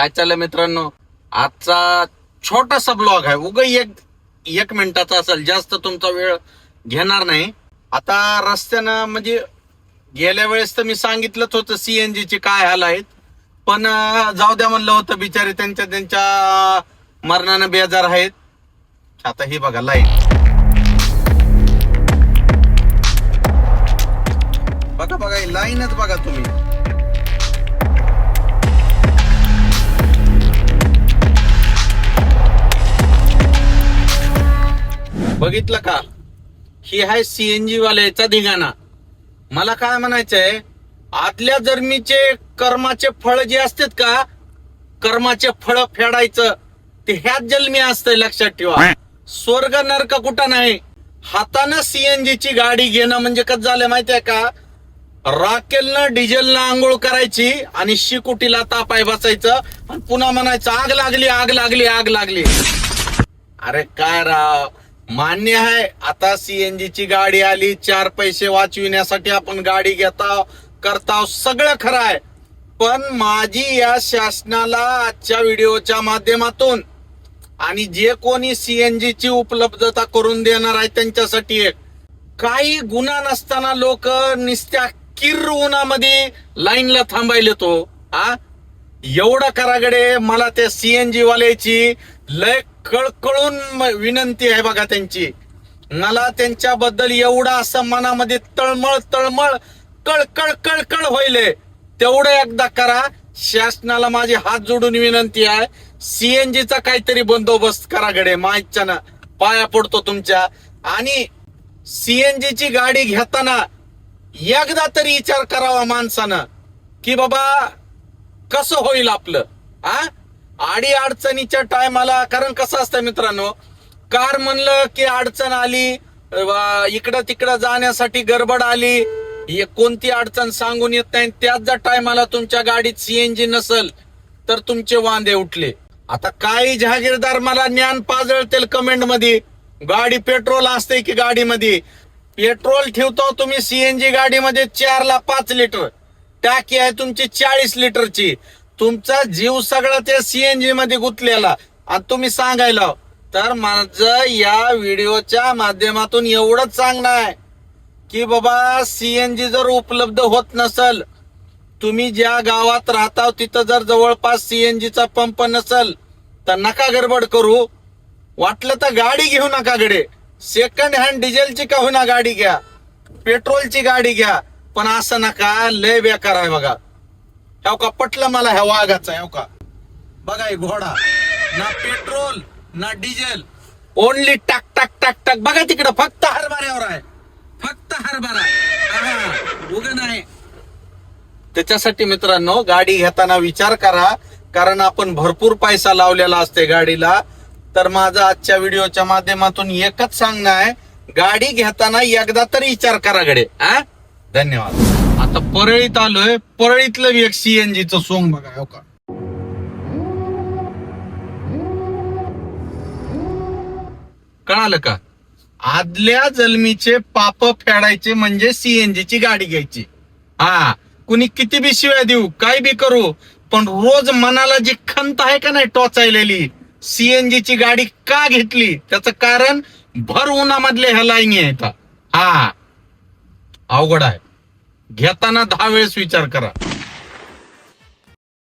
काय चाललंय मित्रांनो, आजचा छोटासा ब्लॉग आहे. उगा एक मिनिटाचा असेल, जास्त तुमचा वेळ घेणार नाही. आता रस्त्यानं म्हणजे गेल्या वेळेस तर मी सांगितलंच होतं सीएनजी चे काय हाल आहेत, पण जाऊ द्या म्हणलं होतं. बिचारे त्यांच्या मरणानं बेजार आहेत. आता ही बघा लाईट, बघा लाईनच बघा तुम्ही. बघितलं का? ही आहे सीएनजी वाल्याचा धिंगाणा. मला काय म्हणायचंय, आदल्या जन्मीचे कर्माचे फळ जे असतात का, कर्माचे फळ फेडायचं ते ह्याच जन्मी असतंय, लक्षात ठेवा. स्वर्ग नरक कुठं नाही. हातानं सीएनजी ची गाडी घेणं म्हणजे कसं झालं माहितीये का? राकेलनं डिझेलनं आंघोळ करायची आणि शिकुटीला तापाय बसायचं आणि पुन्हा म्हणायचं आग लागली आग लागली आग लागली. अरे काय राव, मान्य आहे आता सीएनजी ची गाडी आली, 4 पैसे वाचविण्यासाठी आपण गाडी घेताव करताव, सगळं खरं आहे. पण माझी या शासनाला आजच्या व्हिडिओच्या माध्यमातून आणि जे कोणी सीएनजी ची उपलब्धता करून देणार आहे त्यांच्यासाठी एक, काही गुन्हा नसताना लोक निस्त्या किर उन्हामध्ये लाईनला थांबायले तो एवढं करागडे. मला त्या सीएनजी वाल्याची लय कळकळून विनंती आहे बघा त्यांची. मला त्यांच्याबद्दल एवढं असं मनामध्ये तळमळ कळकळ कळकळ होईले, तेवढं एकदा करा. शासनाला माझी हात जोडून विनंती आहे, सीएनजीचा काहीतरी बंदोबस्त करा गडे. माहितच्या पाया पडतो तुमच्या. आणि सीएनजी ची गाडी घेताना एकदा तरी विचार करावा माणसानं की बाबा कसं होईल आपलं. आडी अडचणीच्या टायमाला, कारण कसं असतं मित्रांनो, कार म्हणलं की अडचण आली, इकडं तिकडं जाण्यासाठी गडबड आली, कोणती अडचण सांगून येत नाही. त्याच जर टायमाला तुमच्या गाडीत सीएनजी नसल तर तुमचे वांदे उठले. आता काही जहागीरदार मला ज्ञान पाजळतील कमेंट मध्ये, गाडी पेट्रोल असते की गाडीमध्ये? पेट्रोल ठेवतो तुम्ही सीएनजी गाडीमध्ये 4 ला 5 लिटर, टाकी आहे तुमची 40 लिटरची. तुमचा जीव सगळा त्या सीएनजी मध्ये गुंतलेला आणि तुम्ही सांगायला. तर माझं या व्हिडिओच्या माध्यमातून एवढंच सांगणं आहे की बाबा सीएनजी जर उपलब्ध होत नसल, तुम्ही ज्या गावात राहता तिथं जर जवळपास सीएनजीचा पंप नसल तर नका गडबड करू. वाटलं तर गाडी घेऊ नका गडे. सेकंड हँड डिझेलची का होईना गाडी घ्या, पेट्रोलची गाडी घ्या, पण असं नका. लय बेकार आहे बघा. ह्याव का पटलं मला ह्या वाघाचा. ह्याव का बघा, हे घोडा ना पेट्रोल ना डिझेल, ओनली टाक टाक टाक टाक. बघा तिकडं फक्त हरभऱ्यावर आहे, फक्त हरभरा, उग नाही. त्याच्यासाठी मित्रांनो गाडी घेताना विचार करा, कारण आपण भरपूर पैसा लावलेला असते गाडीला. तर माझं आजच्या व्हिडिओच्या माध्यमातून एकच सांगणं आहे, गाडी घेताना एकदा तरी विचार करा गडे. धन्यवाद. आता परळीत आलोय, परळीतलं एक सीएनजीचं सोंग बघा. हो का, कळालं का? आदल्या जन्मीचे पाप फेडायचे म्हणजे सीएनजी ची गाडी घ्यायची. कुणी किती बी शिवाय देऊ, काय बी करू, पण रोज मनाला जी खंत आहे का नाही टोचायलेली, सीएनजी ची गाडी का घेतली त्याचं कारण भर उन्हामधले ह्या लाईनी आहेत. अवघड आहे. घेताना 10 वेळेस विचार करा.